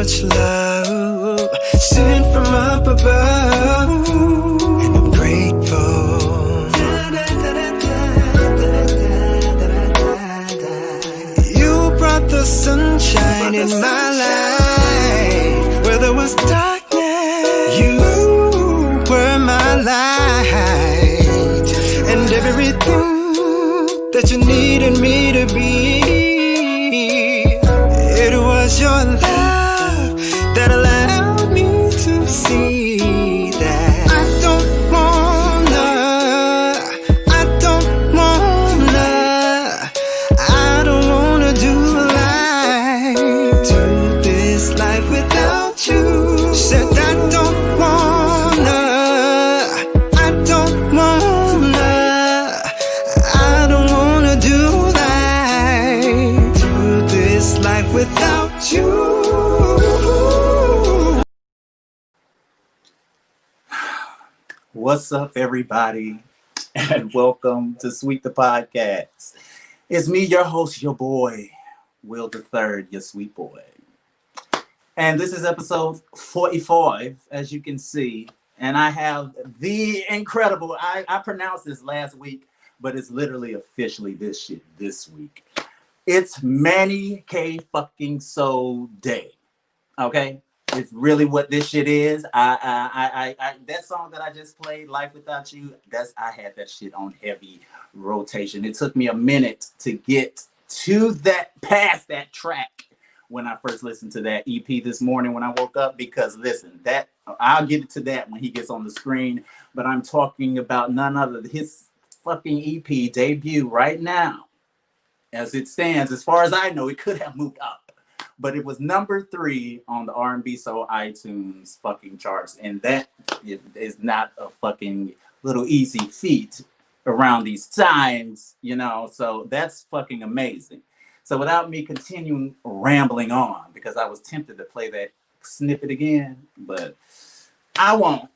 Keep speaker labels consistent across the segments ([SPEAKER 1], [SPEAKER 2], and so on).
[SPEAKER 1] much love sent from up above, and I'm grateful. You brought the sunshine in my life where there was darkness. You were my light and everything that you needed me to be. It was your love that allowed me to see that I don't wanna do life, do this life without you. Said I don't wanna do life, do this life without you.
[SPEAKER 2] What's up, everybody, and welcome to Sweet the Podcast. It's me, your host, your boy, Will the Third, your sweet boy. And this is episode 45, as you can see. And I have the incredible, I pronounced this last week, but it's literally officially this week. It's Manny K fucking Soul Day. Okay? It's really what this shit is. That song that I just played, Life Without You, I had that shit on heavy rotation. It took me a minute to get past that track when I first listened to that EP this morning when I woke up, because listen, I'll get to that when he gets on the screen, but I'm talking about none other than his fucking EP debut right now. As it stands, as far as I know, it could have moved up. But it was number 3 on the R&B Soul iTunes fucking charts. And that is not a fucking little easy feat around these times, you know. So that's fucking amazing. So without me continuing rambling on, because I was tempted to play that snippet again, but I won't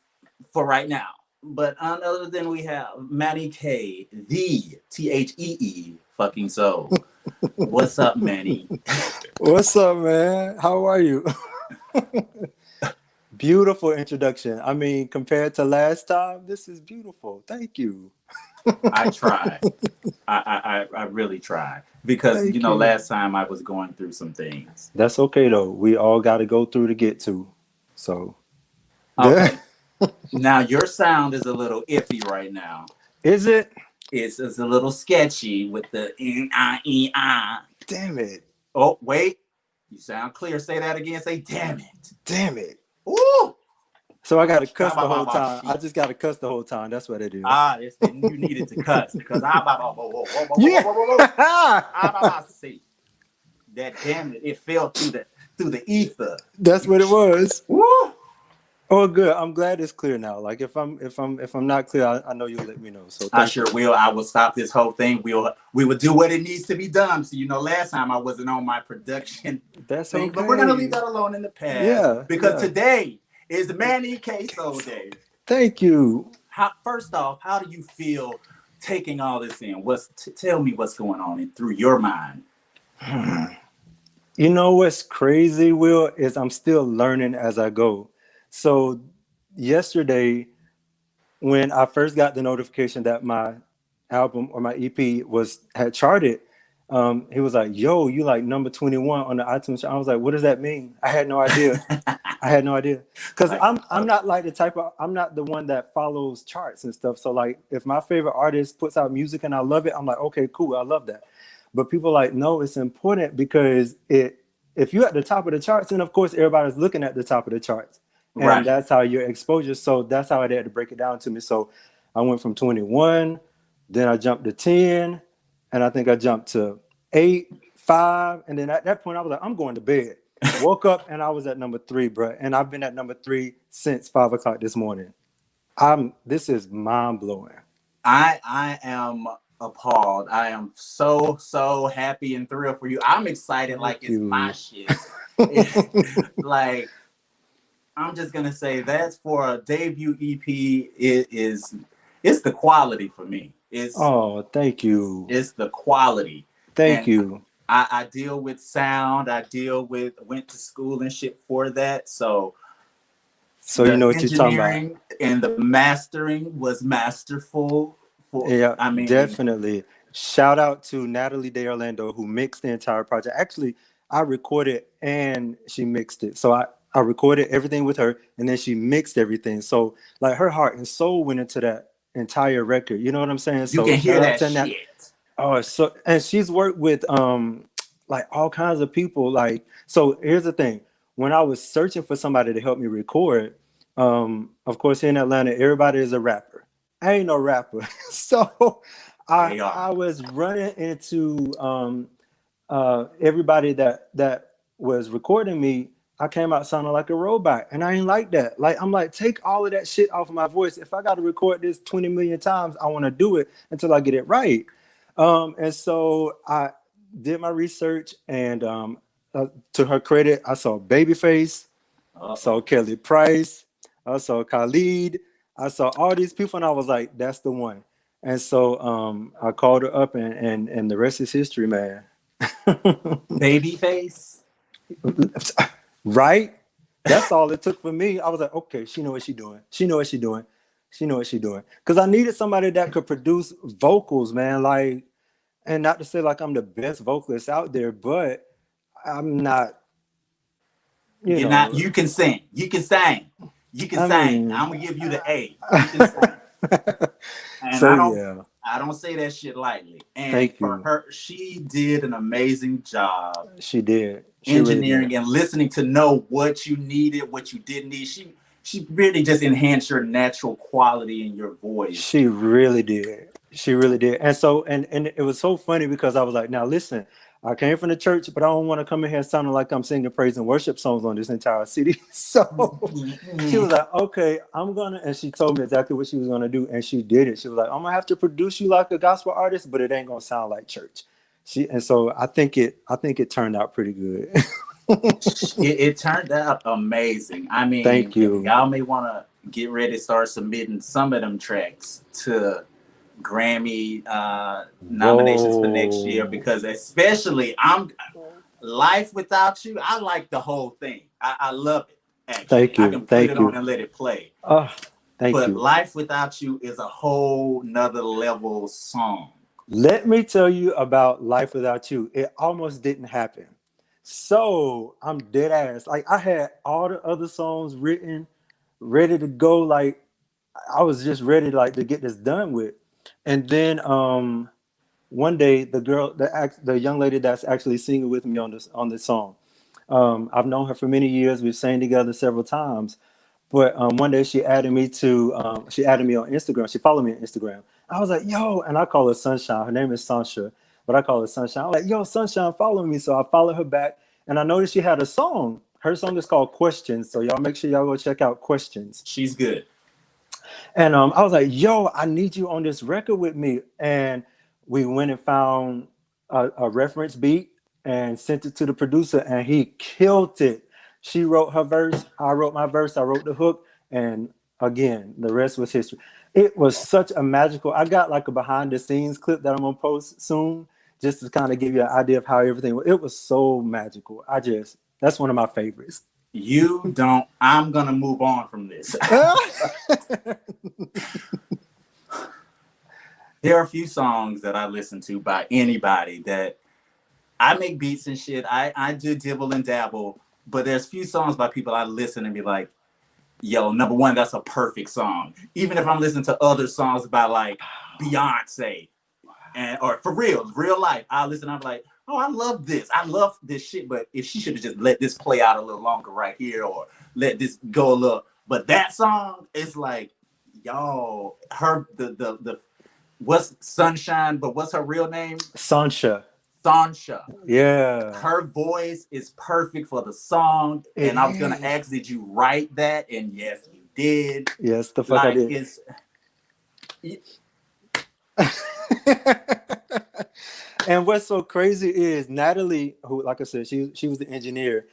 [SPEAKER 2] for right now. But other than we have Manny K, the Thee fucking Soul. What's up, Manny?
[SPEAKER 3] What's up, man? How are you? Beautiful introduction. I mean, compared to last time, this is beautiful. Thank you.
[SPEAKER 2] I try. I really try. Because, you know, last time I was going through some things.
[SPEAKER 3] That's okay, though. We all got to go through to get to. So.
[SPEAKER 2] Okay. Now, your sound is a little iffy right now.
[SPEAKER 3] Is it?
[SPEAKER 2] It's a little sketchy with the
[SPEAKER 3] Damn it.
[SPEAKER 2] Oh, wait. You sound clear. Say that again. Say, damn it.
[SPEAKER 3] Damn it.
[SPEAKER 2] Ooh.
[SPEAKER 3] So I got to cuss the whole time. I just got to cuss the whole time. That's what it is.
[SPEAKER 2] You needed to cuss because see that damn it fell through the ether.
[SPEAKER 3] That's what it was.
[SPEAKER 2] Woo.
[SPEAKER 3] Oh, good. I'm glad it's clear now. Like if I'm not clear, I know you'll let me know. So
[SPEAKER 2] I sure will. I will stop this whole thing. We will do what it needs to be done. So, you know, last time I wasn't on my production
[SPEAKER 3] That's
[SPEAKER 2] thing,
[SPEAKER 3] okay.
[SPEAKER 2] but we're gonna leave that alone in the past.
[SPEAKER 3] Yeah.
[SPEAKER 2] Because today is the Manny K Soul Day.
[SPEAKER 3] Thank you.
[SPEAKER 2] First off, how do you feel taking all this in? Tell me what's going on through your mind.
[SPEAKER 3] You know what's crazy, Will, is I'm still learning as I go. So yesterday, when I first got the notification that my album or my EP had charted, he was like, "Yo, you like number 21 on the iTunes chart." I was like, "What does that mean?" I had no idea. Because I'm not like I'm not the one that follows charts and stuff. So like, if my favorite artist puts out music and I love it, I'm like, okay, cool, I love that. But people are like, no, it's important because if you're at the top of the charts, then of course everybody's looking at the top of the charts. And
[SPEAKER 2] right.
[SPEAKER 3] That's how your exposure. So that's how I had to break it down to me. So I went from 21, then I jumped to 10, and I think I jumped to 8, 5. And then at that point, I was like, I'm going to bed. Woke up and I was at number 3, bro. And I've been at number 3 since 5 o'clock this morning. This is mind blowing.
[SPEAKER 2] I am appalled. I am so happy and thrilled for you. I'm excited like it's my shit. Like, I'm just gonna say that's for a debut EP. It's the quality for me.
[SPEAKER 3] Oh, thank you.
[SPEAKER 2] It's the quality.
[SPEAKER 3] Thank you.
[SPEAKER 2] I deal with sound. I deal with went to school and shit for that. So
[SPEAKER 3] So you
[SPEAKER 2] the
[SPEAKER 3] know what you're talking about.
[SPEAKER 2] engineering and the mastering was masterful. For
[SPEAKER 3] Yeah,
[SPEAKER 2] I mean,
[SPEAKER 3] definitely. Shout out to Natalie De Orlando who mixed the entire project. Actually, I recorded and she mixed it. So I recorded everything with her and then she mixed everything. So like her heart and soul went into that entire record. You know what I'm saying?
[SPEAKER 2] you
[SPEAKER 3] So
[SPEAKER 2] can hear
[SPEAKER 3] shout out
[SPEAKER 2] that
[SPEAKER 3] to Nat.
[SPEAKER 2] shit.
[SPEAKER 3] Oh, so and she's worked with like all kinds of people. Like, so here's the thing. When I was searching for somebody to help me record, of course here in Atlanta, everybody is a rapper. I ain't no rapper. So I
[SPEAKER 2] They are.
[SPEAKER 3] I was running into everybody that was recording me. I came out sounding like a robot, and I ain't like that. Like I'm like, take all of that shit off of my voice. If I got to record this 20 million times, I want to do it until I get it right. And so I did my research, and to her credit, I saw Babyface,
[SPEAKER 2] Uh
[SPEAKER 3] saw
[SPEAKER 2] oh.
[SPEAKER 3] Kelly Price, I saw Khalid, I saw all these people, and I was like, that's the one. And so I called her up, and the rest is history, man.
[SPEAKER 2] Babyface.
[SPEAKER 3] Right? That's all it took for me. I was like, okay, she know what she doing. She know what she doing. She know what she doing. Because I needed somebody that could produce vocals, man. Like, and not to say like I'm the best vocalist out there, but I'm not, you
[SPEAKER 2] You're not.
[SPEAKER 3] know,
[SPEAKER 2] You can sing. You can sing. You can
[SPEAKER 3] I
[SPEAKER 2] sing.
[SPEAKER 3] mean,
[SPEAKER 2] I'm gonna give you the A. You can sing. And
[SPEAKER 3] so yeah,
[SPEAKER 2] I don't say that shit lightly. And
[SPEAKER 3] thank
[SPEAKER 2] for
[SPEAKER 3] you.
[SPEAKER 2] her, she did an amazing job
[SPEAKER 3] She did. She really did.
[SPEAKER 2] engineering and listening to know what you needed, what you didn't need. She really just enhanced your natural quality in your voice.
[SPEAKER 3] She really did. She really did. And so and it was so funny because I was like, now listen, I came from the church, but I don't want to come in here sounding like I'm singing praise and worship songs on this entire city. So she was like, okay, I'm gonna, and she told me exactly what she was gonna do, and she did it. She was like, I'm gonna have to produce you like a gospel artist, but it ain't gonna sound like church. And so I think it turned out pretty good.
[SPEAKER 2] It turned out amazing. I
[SPEAKER 3] Thank
[SPEAKER 2] mean,
[SPEAKER 3] you.
[SPEAKER 2] y'all may want to get ready to start submitting some of them tracks to Grammy nominations for next year
[SPEAKER 3] Whoa.
[SPEAKER 2] because especially I'm Life Without You. I like the whole thing. I love it. Actually,
[SPEAKER 3] Thank
[SPEAKER 2] I
[SPEAKER 3] you.
[SPEAKER 2] can put it
[SPEAKER 3] Thank
[SPEAKER 2] on
[SPEAKER 3] you.
[SPEAKER 2] and let it play.
[SPEAKER 3] Oh, thank
[SPEAKER 2] But
[SPEAKER 3] you.
[SPEAKER 2] Life Without You is a whole nother level song.
[SPEAKER 3] Let me tell you about Life Without You. It almost didn't happen. So I'm dead ass. Like I had all the other songs written, ready to go. Like I was just ready like to get this done with. And then one day the young lady that's actually singing with me on this song. I've known her for many years. We've sang together several times. But one day she added me on Instagram. She followed me on Instagram. I was like, yo, and I call her Sunshine. Her name is Sansha, but I call her Sunshine. I'm like, yo, Sunshine, follow me. So I followed her back, and I noticed she had a song. Her song is called Questions. So y'all make sure y'all go check out Questions.
[SPEAKER 2] She's good.
[SPEAKER 3] And I was like, yo, I need you on this record with me. And we went and found a reference beat and sent it to the producer, and he killed it. She wrote her verse, I wrote my verse, I wrote the hook, and again, the rest was history. It was such a magical. I got like a behind the scenes clip that I'm gonna post soon, just to kind of give you an idea of how everything was. It was so magical. That's one of my favorites.
[SPEAKER 2] You don't. I'm gonna move on from this. There are a few songs that I listen to by anybody that I make beats and shit. I do dibble and dabble, but there's few songs by people I listen and be like, yo, number one, that's a perfect song. Even if I'm listening to other songs by like Beyonce and or for real life, I listen, I'm like, oh, I love this. I love this shit, but if she should have just let this play out a little longer right here or let this go a little. But that song is like, yo, her the what's Sunshine, but what's her real name?
[SPEAKER 3] Sansha.
[SPEAKER 2] Sansha.
[SPEAKER 3] Yeah.
[SPEAKER 2] Her voice is perfect for the song.
[SPEAKER 3] It
[SPEAKER 2] And I was gonna
[SPEAKER 3] is.
[SPEAKER 2] ask, did you write that? And yes, you did.
[SPEAKER 3] Yes, the fuck I
[SPEAKER 2] Like
[SPEAKER 3] did.
[SPEAKER 2] it's
[SPEAKER 3] And what's so crazy is Natalie, who, like I said, she was the engineer.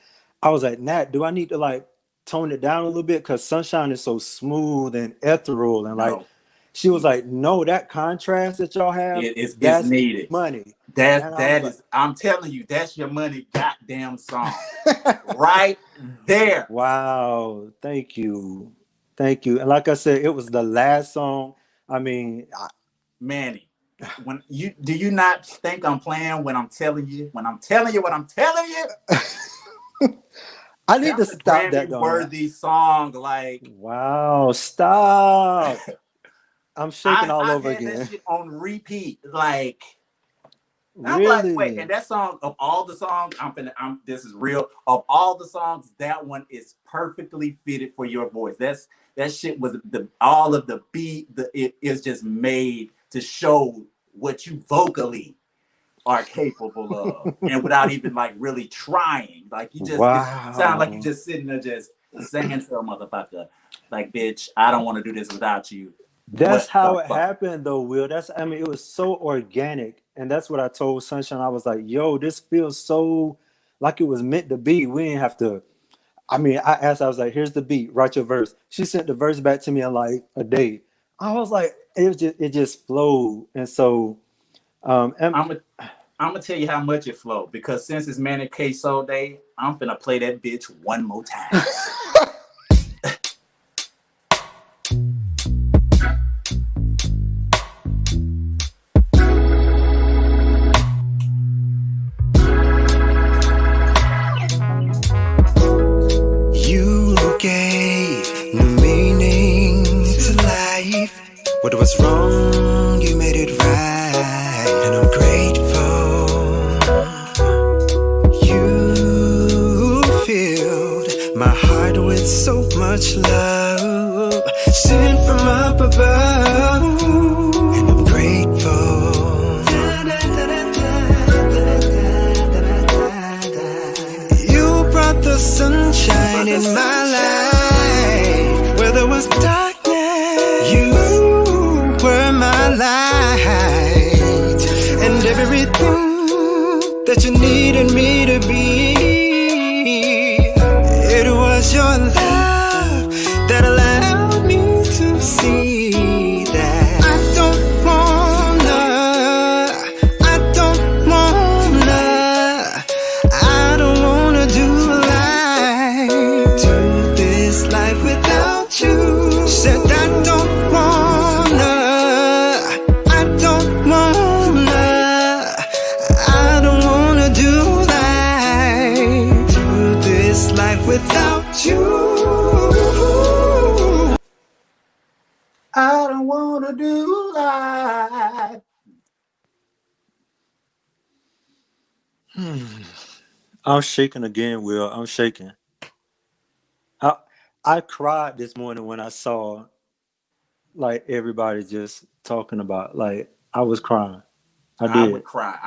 [SPEAKER 3] I was like, Nat, do I need to like tone it down a little bit? Because Sunshine is so smooth and ethereal. And like,
[SPEAKER 2] no,
[SPEAKER 3] she was like, no, that contrast that y'all have,
[SPEAKER 2] it's
[SPEAKER 3] that's
[SPEAKER 2] needed.
[SPEAKER 3] money. And I was
[SPEAKER 2] that
[SPEAKER 3] like,
[SPEAKER 2] is, I'm telling you, that's your money goddamn song. Right there.
[SPEAKER 3] wow, thank you. And like I said, it was the last song. I mean,
[SPEAKER 2] Manny, when you do you not think I'm playing when I'm telling you, when I'm telling you what I'm telling you?
[SPEAKER 3] I need to
[SPEAKER 2] That's a
[SPEAKER 3] stop that
[SPEAKER 2] Grammy
[SPEAKER 3] though.
[SPEAKER 2] worthy song. Like
[SPEAKER 3] Wow, stop. I'm shaking all
[SPEAKER 2] I've
[SPEAKER 3] over
[SPEAKER 2] had that
[SPEAKER 3] again.
[SPEAKER 2] shit on repeat. Like I'm like, wait,
[SPEAKER 3] Really?
[SPEAKER 2] and that song of all the songs, I'm this is real. Of all the songs, that one is perfectly fitted for your voice. That shit was the all of the beat, it is just made to show what you vocally are capable of, and without even like really trying. Like you just it sounds like you
[SPEAKER 3] Wow.
[SPEAKER 2] just sitting there just saying to a motherfucker, like, bitch, I don't want to do this without you.
[SPEAKER 3] That's
[SPEAKER 2] What
[SPEAKER 3] how
[SPEAKER 2] the
[SPEAKER 3] it
[SPEAKER 2] fuck?
[SPEAKER 3] happened though, Will. I mean, it was so organic. And that's what I told Sunshine. I was like, yo, this feels so like it was meant to be. We didn't have to. I mean, I asked, I was like, here's the beat, write your verse. She sent the verse back to me in like a day. I was like, it just flowed. And so and
[SPEAKER 2] I'm I'm gonna tell you how much it flowed because since it's Manny K Soul Day, I'm finna play that bitch one more time.
[SPEAKER 1] You gave new meaning to life. What was wrong, you made it right. And I'm grateful. You filled my heart with so much love. Sent from up above. And I'm grateful. You brought the sunshine in my life where there was darkness. You were my light and everything that you needed me to be. It was your love that allowed me to see that I don't wanna, I don't wanna do life, do this life without you. Said I don't wanna, I don't wanna do life, do this life without you.
[SPEAKER 2] I don't wanna do life.
[SPEAKER 3] I'm shaking again, Will. I'm shaking. I I cried this morning when I saw like everybody just talking about like I was crying. I
[SPEAKER 2] I would
[SPEAKER 3] did.
[SPEAKER 2] cry.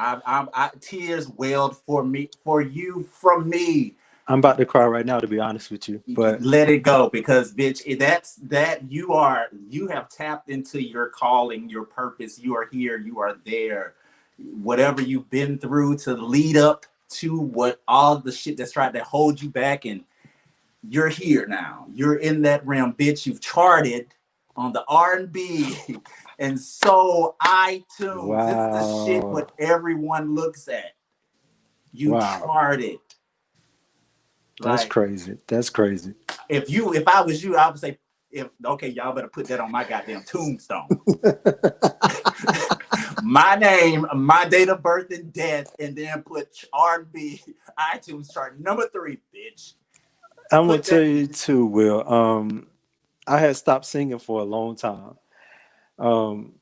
[SPEAKER 2] Tears welled for me, for you, from me.
[SPEAKER 3] I'm about to cry right now to be honest with you. But
[SPEAKER 2] Let it go because bitch, that's that you have tapped into your calling, your purpose. You are here, you are there. Whatever you've been through to lead up to what all the shit that's tried to hold you back, and you're here now. You're in that realm, bitch. You've charted on the R&B and so iTunes. This is the shit
[SPEAKER 3] wow.
[SPEAKER 2] what everyone looks at. You
[SPEAKER 3] Wow.
[SPEAKER 2] charted.
[SPEAKER 3] That's
[SPEAKER 2] Like
[SPEAKER 3] crazy. That's crazy.
[SPEAKER 2] if I was you, I would say, if okay, y'all better put that on my goddamn tombstone. My name, my date of birth and death, and then put R&B iTunes chart #3, bitch.
[SPEAKER 3] I'm gonna
[SPEAKER 2] Put
[SPEAKER 3] tell
[SPEAKER 2] that.
[SPEAKER 3] you too, Will. I had stopped singing for a long time. Um,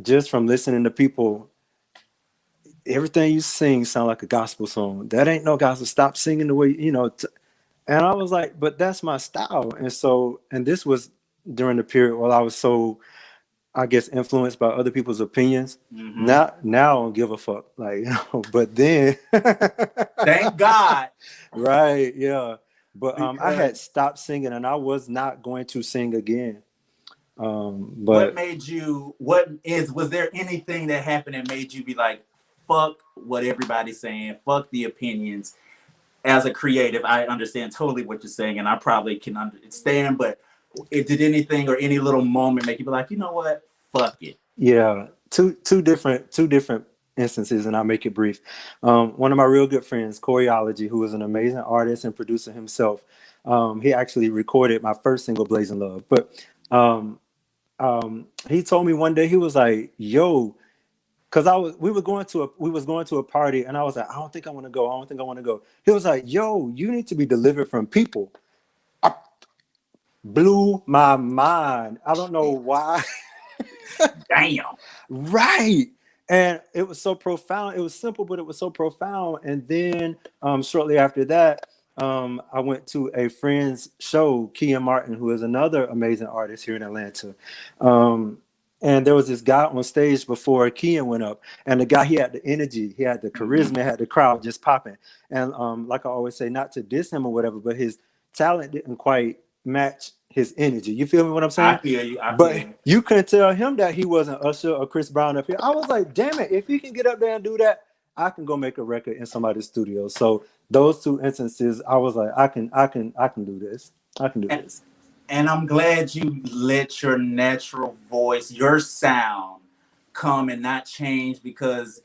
[SPEAKER 3] just from listening to people, everything you sing sound like a gospel song. That ain't no gospel. Stop singing the way you know. And I was like, but that's my style. And so, and this was during the period while I was so, I guess, influenced by other people's opinions.
[SPEAKER 2] Mm-hmm.
[SPEAKER 3] Now I don't give a fuck. Like, but then,
[SPEAKER 2] Thank God,
[SPEAKER 3] right, yeah. But I had
[SPEAKER 2] because
[SPEAKER 3] stopped singing, and I was not going to sing again.
[SPEAKER 2] what
[SPEAKER 3] But
[SPEAKER 2] made you? What is? Was there anything that happened that made you be like, fuck what everybody's saying, fuck the opinions? As a creative, I understand totally what you're saying, and I probably can understand. But it did anything or any little moment make you be like, you know what? Fuck it.
[SPEAKER 3] yeah, two different instances, and I'll make it brief. One of my real good friends, Choreology, who is an amazing artist and producer himself, he actually recorded my first single, Blazing Love. But he told me one day, he was like, "Yo," because we was going to a party, and I was like, "I don't think I want to go. I don't think I want to go." He was like, "Yo, you need to be delivered from people." Blew my mind. I don't know why.
[SPEAKER 2] Damn.
[SPEAKER 3] Right. And it was so profound. It was simple, but it was so profound. And then shortly after that, I went to a friend's show, Kia Martin, who is another amazing artist here in Atlanta. And there was this guy on stage before Kia went up. And the guy, he had the energy, he had the charisma, had the crowd just popping. And like I always say, not to diss him or whatever, but his talent didn't quite match his energy. You feel me what I'm saying?
[SPEAKER 2] I feel you.
[SPEAKER 3] But you couldn't tell him that he wasn't Usher or Chris Brown up here. I was like, damn it, if he can get up there and do that, I can go make a record in somebody's studio. So those two instances, I was like, I can do this. I can do this.
[SPEAKER 2] And I'm glad you let your natural voice, your sound, come and not change, because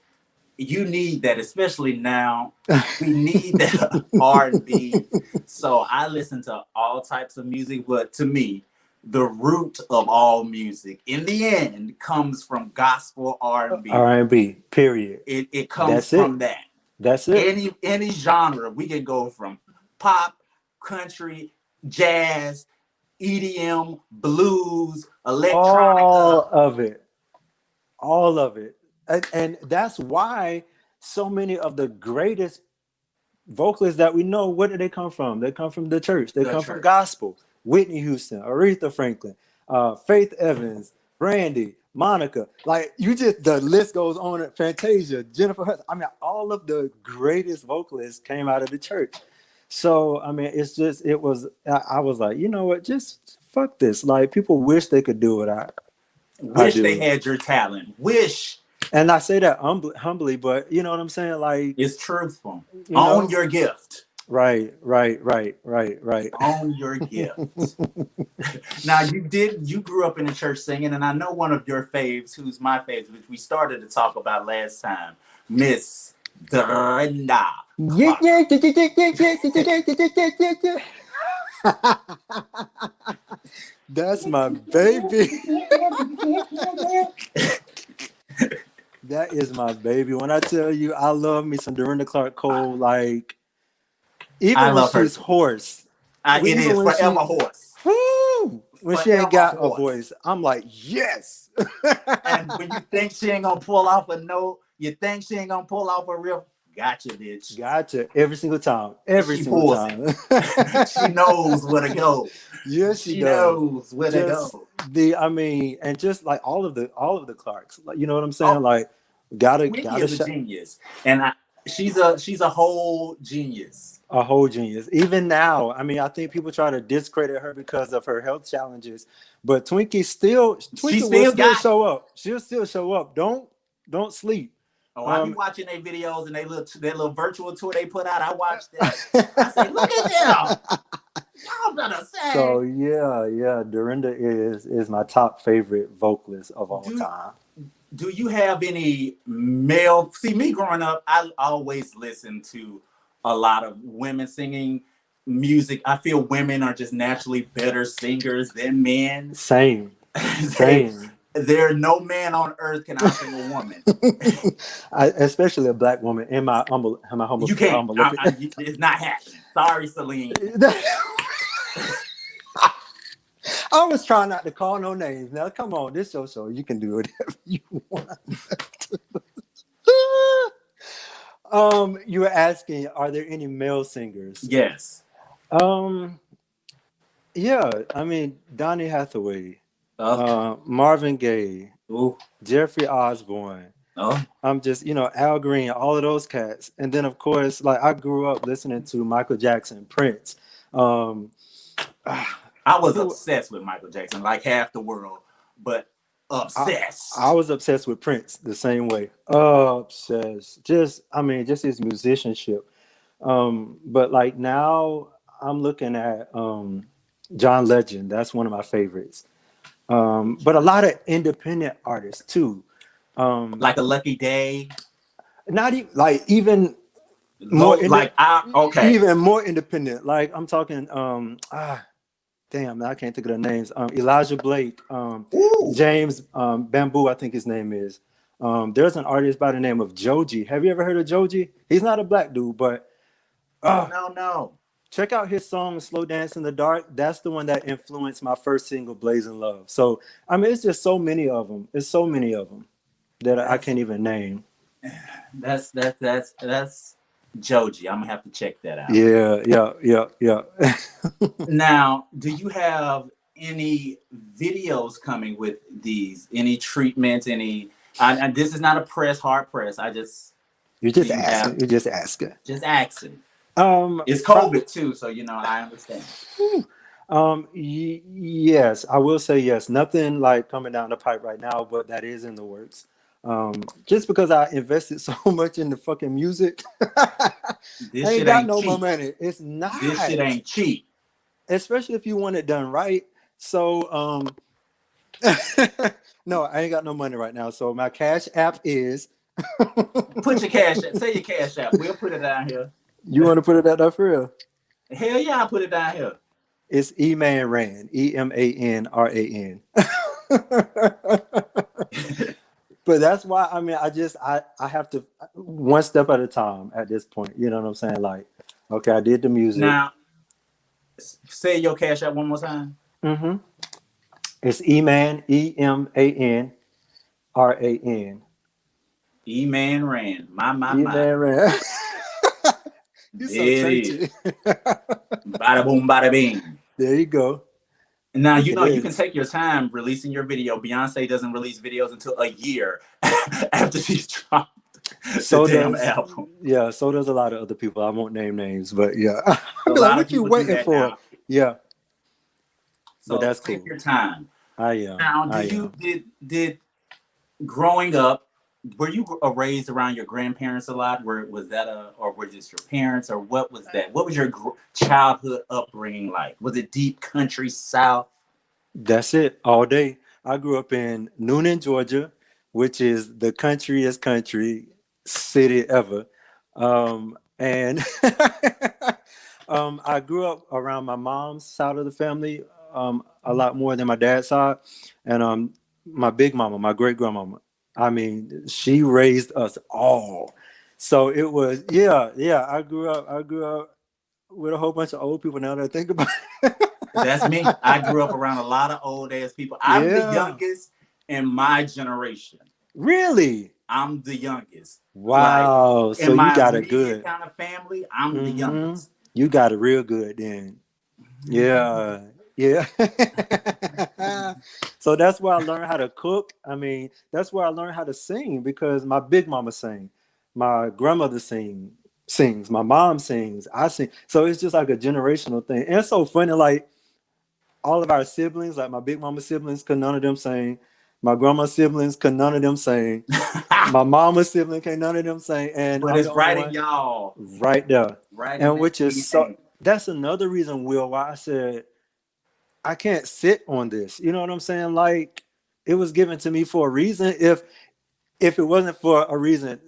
[SPEAKER 2] you need that, especially now. We need that R&B. So I listen to all types of music, but to me, the root of all music, in the end, comes from gospel R&B.
[SPEAKER 3] R&B, period.
[SPEAKER 2] It comes from that.
[SPEAKER 3] That's it.
[SPEAKER 2] Any genre, we can go from pop, country, jazz, EDM, blues, electronica.
[SPEAKER 3] All of it. And that's why so many of the greatest vocalists that we know, where do they come from? They come from the church. They come from gospel. Whitney Houston, Aretha Franklin, Faith Evans, Brandy, Monica. Like, the list goes on. Fantasia, Jennifer Hudson. I mean, all of the greatest vocalists came out of the church. So, I mean, I was like, you know what? Just fuck this. Like, people wish they could do it.
[SPEAKER 2] Wish they had your talent. Wish.
[SPEAKER 3] And I say that humbly, but you know what I'm saying? Like,
[SPEAKER 2] it's truthful. Own your gift.
[SPEAKER 3] Right.
[SPEAKER 2] Own your gift. Now, you grew up in the church singing, and I know one of your faves, who's my favorite, which we started to talk about last time, Miss Brenda.
[SPEAKER 3] Yeah. That's my baby. That is my baby. When I tell you, I love me some Dorinda Clark Cole. Like, even when she's hoarse,
[SPEAKER 2] it is forever hoarse.
[SPEAKER 3] When she ain't got a voice, I'm like, yes.
[SPEAKER 2] And when you think she ain't gonna pull off a note, you think she ain't gonna pull off a riff. Gotcha, bitch.
[SPEAKER 3] Gotcha. Every single time. She
[SPEAKER 2] knows where to go.
[SPEAKER 3] Yes, she
[SPEAKER 2] knows where to go.
[SPEAKER 3] And just like all of the Clarks, like, you know what I'm saying? Like, gotta
[SPEAKER 2] is a genius, and she's a whole genius.
[SPEAKER 3] A whole genius. Even now, I mean, I think people try to discredit her because of her health challenges, but Twinkie will still show up. She'll still show up. Don't sleep.
[SPEAKER 2] Oh, I be watching their videos and their little virtual tour they put out. I watched that. I say, look at them. Y'all better say.
[SPEAKER 3] So yeah. Dorinda is my top favorite vocalist of all time.
[SPEAKER 2] Do you have any male? See, me growing up, I always listened to a lot of women singing music. I feel women are just naturally better singers than men.
[SPEAKER 3] Same.
[SPEAKER 2] There, no man on earth can out-sing a woman.
[SPEAKER 3] Especially a black woman. In my humble,
[SPEAKER 2] you can't. It's not happening. Sorry, Celine.
[SPEAKER 3] I was trying not to call no names. Now, come on, this your show. You can do whatever you want. You were asking, are there any male singers?
[SPEAKER 2] Yes.
[SPEAKER 3] Yeah. I mean, Donny Hathaway. Marvin Gaye, Jeffrey Osborne. I'm just, Al Green, all of those cats. And then, of course, like, I grew up listening to Michael Jackson, Prince.
[SPEAKER 2] I was obsessed with Michael Jackson, like half the world, but obsessed.
[SPEAKER 3] I was obsessed with Prince the same way. Obsessed. Just his musicianship. But like now I'm looking at John Legend. That's one of my favorites. But a lot of independent artists too.
[SPEAKER 2] Like a Lucky Day.
[SPEAKER 3] not even like even
[SPEAKER 2] Low, like okay.
[SPEAKER 3] even more independent. Like I'm talking damn, I can't think of the names. Elijah Blake,
[SPEAKER 2] Ooh.
[SPEAKER 3] James Bamboo, I think his name is. There's an artist by the name of Joji. Have you ever heard of Joji? He's not a black dude, but
[SPEAKER 2] No.
[SPEAKER 3] check out his song "Slow Dance in the Dark." That's the one that influenced my first single, "Blazing Love." So I mean, it's just so many of them. It's so many of them that I can't even name.
[SPEAKER 2] That's Joji. I'm gonna have to check that out.
[SPEAKER 3] Yeah.
[SPEAKER 2] Now, do you have any videos coming with these? Any treatments? Any? And this is not a hard press.
[SPEAKER 3] You're just asking. You're just asking.
[SPEAKER 2] Just asking. It's COVID too, so I understand.
[SPEAKER 3] Yes, I will say yes. Nothing like coming down the pipe right now, but that is in the works. Just because I invested so much in the fucking music,
[SPEAKER 2] This
[SPEAKER 3] I ain't
[SPEAKER 2] shit
[SPEAKER 3] got
[SPEAKER 2] ain't
[SPEAKER 3] no
[SPEAKER 2] cheap.
[SPEAKER 3] more money. It's not.
[SPEAKER 2] This shit ain't cheap.
[SPEAKER 3] Especially if you want it done right. So, no, I ain't got no money right now. So my Cash App is.
[SPEAKER 2] Put your cash. Say your Cash App. We'll put it down here.
[SPEAKER 3] You want to put it out there for real?
[SPEAKER 2] Hell yeah, I'll put it down here.
[SPEAKER 3] It's Eman Rand, EMANRAN. But that's why I have to one step at a time at this point. You know what I'm saying? Like, okay, I did the music.
[SPEAKER 2] Now, say your Cash App one more time.
[SPEAKER 3] Mm-hmm. It's Eman, EMANRAN.
[SPEAKER 2] Eman Rand. My.
[SPEAKER 3] Eman Rand. You so churchy.
[SPEAKER 2] Bada boom, bada bing.
[SPEAKER 3] There you go.
[SPEAKER 2] Now, you can take your time releasing your video. Beyonce doesn't release videos until a year after she's dropped the damn album.
[SPEAKER 3] Yeah, so does a lot of other people. I won't name names, but yeah.
[SPEAKER 2] A lot of people waiting for? Now.
[SPEAKER 3] Yeah.
[SPEAKER 2] So
[SPEAKER 3] but that's
[SPEAKER 2] take
[SPEAKER 3] cool.
[SPEAKER 2] your time.
[SPEAKER 3] I am.
[SPEAKER 2] Now, did growing up, were you raised around your grandparents a lot? Was that or were just your parents, or what was that? What was your childhood upbringing like? Was it deep country South?
[SPEAKER 3] That's it, all day. I grew up in Noonan, Georgia, which is the countryest country city ever. And I grew up around my mom's side of the family a lot more than my dad's side. And my big mama, my great grandmama, I mean, she raised us all. So it was, I grew up with a whole bunch of old people now that I think about it.
[SPEAKER 2] That's me. I grew up around a lot of old ass people. I'm the youngest in my generation.
[SPEAKER 3] Really?
[SPEAKER 2] I'm the youngest.
[SPEAKER 3] Wow.
[SPEAKER 2] Like,
[SPEAKER 3] so you got it good.
[SPEAKER 2] Kind of family, I'm the youngest.
[SPEAKER 3] You got it real good then. Yeah. So that's where I learned how to cook. I mean, that's where I learned how to sing because my big mama sang, my grandmother sings, my mom sings, I sing. So it's just like a generational thing. And it's so funny, like all of our siblings, like my big mama siblings, could none of them sing. My grandma's siblings, could none of them sing. My mama's sibling, can't none of them sing. And
[SPEAKER 2] but it's right in y'all.
[SPEAKER 3] Right there.
[SPEAKER 2] Right.
[SPEAKER 3] And which is so, that's another reason, Will, why I said, I can't sit on this. You know what I'm saying? Like, it was given to me for a reason. If it wasn't for a reason,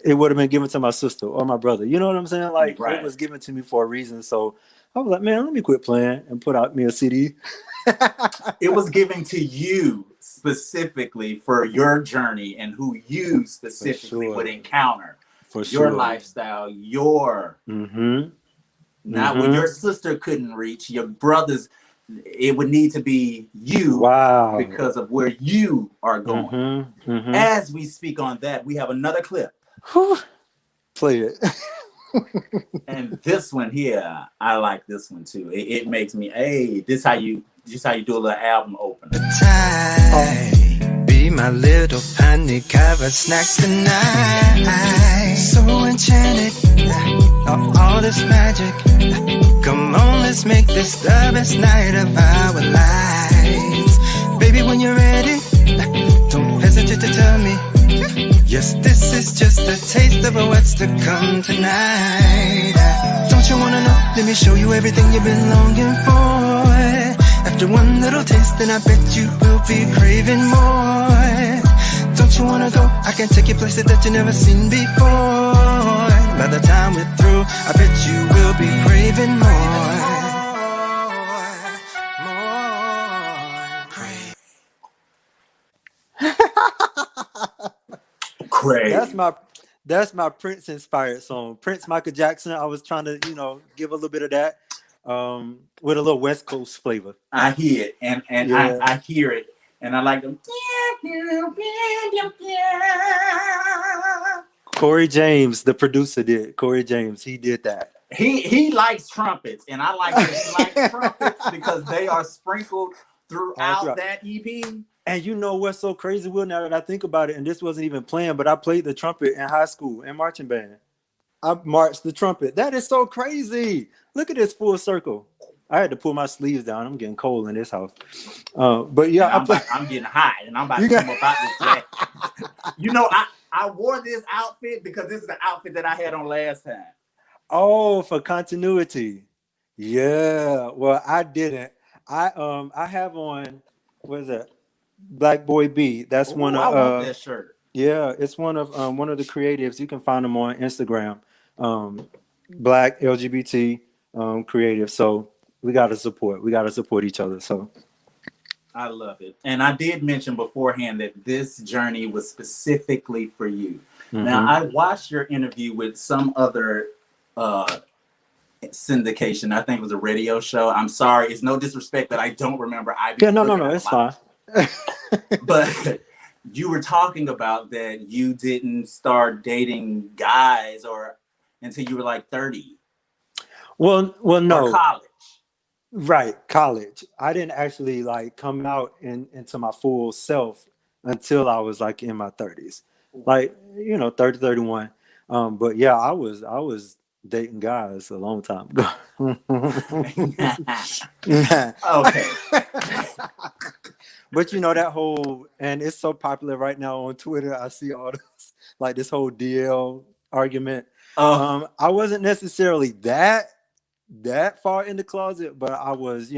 [SPEAKER 3] it would have been given to my sister or my brother. You know what I'm saying? Like, It was given to me for a reason. So I was like, man, let me quit playing and put out me a CD.
[SPEAKER 2] It was given to you specifically for your journey and who you specifically would encounter. For your lifestyle, your... Not when your sister couldn't reach, your brothers... It would need to be you because of where you are going. As we speak on that, we have another clip.
[SPEAKER 3] Play it.
[SPEAKER 2] And this one here, I like this one too. It makes me, this how you do a little album opener.
[SPEAKER 1] Be my little honey covered snack tonight. So enchanted, all this magic. Come on, let's make this the best night of our lives. Baby, when you're ready, don't hesitate to tell me. Yes, this is just a taste of what's to come tonight. Don't you wanna know? Let me show you everything you've been longing for. After one little taste, then I bet you will be craving more. Don't you wanna go? I can take you places that you never seen before. By the time we're through, I bet you will be craving more.
[SPEAKER 2] Crazy.
[SPEAKER 3] That's my Prince inspired song. Prince, Michael Jackson. I was trying to, give a little bit of that, with a little West Coast flavor.
[SPEAKER 2] I hear it, and
[SPEAKER 3] Yeah.
[SPEAKER 2] I hear it, and I like them.
[SPEAKER 3] Corey James, the producer, did. Corey James, he did that.
[SPEAKER 2] He likes trumpets, and I like that he likes trumpets because they are sprinkled throughout that EP.
[SPEAKER 3] And you know what's so crazy, Will, now that I think about it, and this wasn't even planned, but I played the trumpet in high school in marching band. I marched the trumpet. That is so crazy. Look at this full circle. I had to pull my sleeves down. I'm getting cold in this house. But yeah,
[SPEAKER 2] I'm getting hot, and I'm about to come up out this jacket. I wore this outfit because this is the outfit that I had on last time.
[SPEAKER 3] Oh, for continuity. Yeah. Well, I didn't. I have on, what is that? Black Boy B. That's one of
[SPEAKER 2] I want that shirt.
[SPEAKER 3] Yeah, it's one of the creatives. You can find them on Instagram. Black LGBT creative. So we gotta support each other. So
[SPEAKER 2] I love it. And I did mention beforehand that this journey was specifically for you. Mm-hmm. Now, I watched your interview with some other syndication. I think it was a radio show. I'm sorry. It's no disrespect that I don't remember.
[SPEAKER 3] No. It's fine.
[SPEAKER 2] But you were talking about that you didn't start dating guys until you were like 30.
[SPEAKER 3] Well, no.
[SPEAKER 2] Or college.
[SPEAKER 3] Right, college. I didn't actually come out into my full self until I was in my 30s. 30, 31. But yeah, I was dating guys a long time ago.
[SPEAKER 2] Okay.
[SPEAKER 3] But that whole, and it's so popular right now on Twitter. I see all this, this whole DL argument. I wasn't necessarily that far in the closet, but I was, I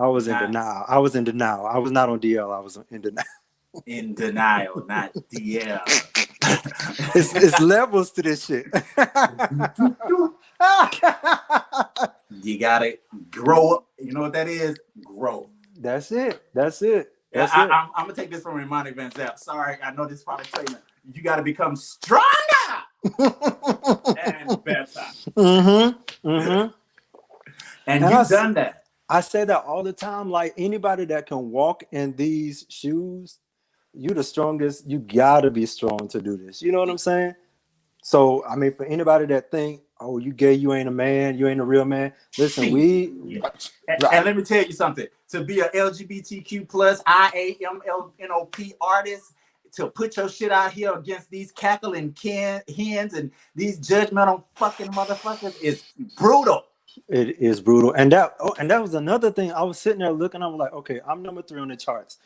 [SPEAKER 3] was in denial. I was in denial. I was not on DL. I was in denial.
[SPEAKER 2] In denial, not DL.
[SPEAKER 3] It's levels to this shit.
[SPEAKER 2] You gotta grow up. You know what that is? Grow.
[SPEAKER 3] That's it.
[SPEAKER 2] I'm gonna take this from Manny Van Zap. Sorry, I know this is probably statement. You gotta become stronger and better.
[SPEAKER 3] Mm-hmm.
[SPEAKER 2] And you've done that.
[SPEAKER 3] I say that all the time. Anybody that can walk in these shoes, you the strongest. You gotta be strong to do this. You know what I'm saying? So I mean, for anybody that think, oh, you gay, you ain't a man, you ain't a real man. Listen,
[SPEAKER 2] and let me tell you something. To be a LGBTQ plus IAMLNOP artist, to put your shit out here against these cackling hens and these judgmental fucking motherfuckers is brutal.
[SPEAKER 3] It is brutal. And that was another thing. I was sitting there looking, I'm like, okay, I'm number 3 on the charts.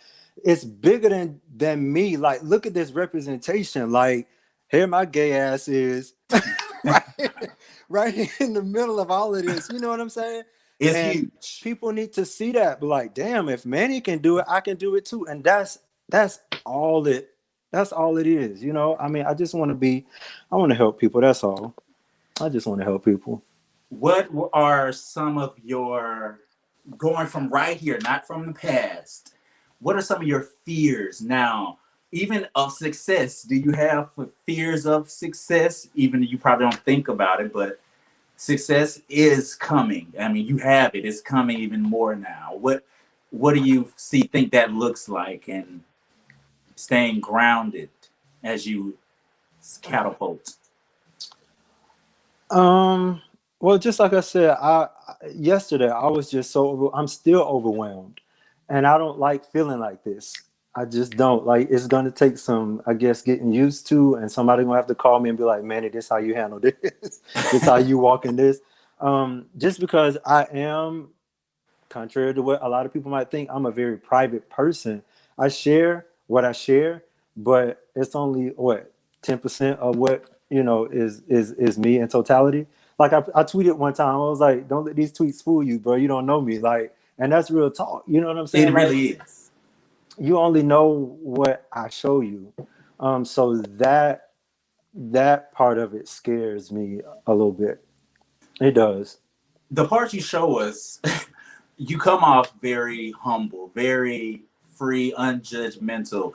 [SPEAKER 3] It's bigger than me. Look at this representation. Here my gay ass is right in the middle of all of this. You know what I'm saying?
[SPEAKER 2] It's huge.
[SPEAKER 3] People need to see that. But damn, if Manny can do it, I can do it too. And that's all it is. I mean, I want to help people. That's all. I just want to help people.
[SPEAKER 2] What are some of your, going from right here, not from the past, what are some of your fears now, even of success? Do you have fears of success? Even you probably don't think about it, but success is coming. I mean, you have it. It's coming even more now. What do you think that looks like, and staying grounded as you catapult?
[SPEAKER 3] Well, just like I said, yesterday I was just I'm still overwhelmed, and I don't like feeling like this. I just don't. It's gonna take some, I guess, getting used to, and somebody gonna have to call me and be like, Manny, this how you handle this. This how you walk in this. Just because I am, contrary to what a lot of people might think, I'm a very private person. I share what I share, but it's only 10% of what is me in totality. I tweeted one time, I was like, don't let these tweets fool you, bro. You don't know me. And that's real talk. You know what I'm saying?
[SPEAKER 2] It really is.
[SPEAKER 3] you only know what I show you. So that part of it scares me a little bit. It does.
[SPEAKER 2] The part you show us, you come off very humble, very free, unjudgmental.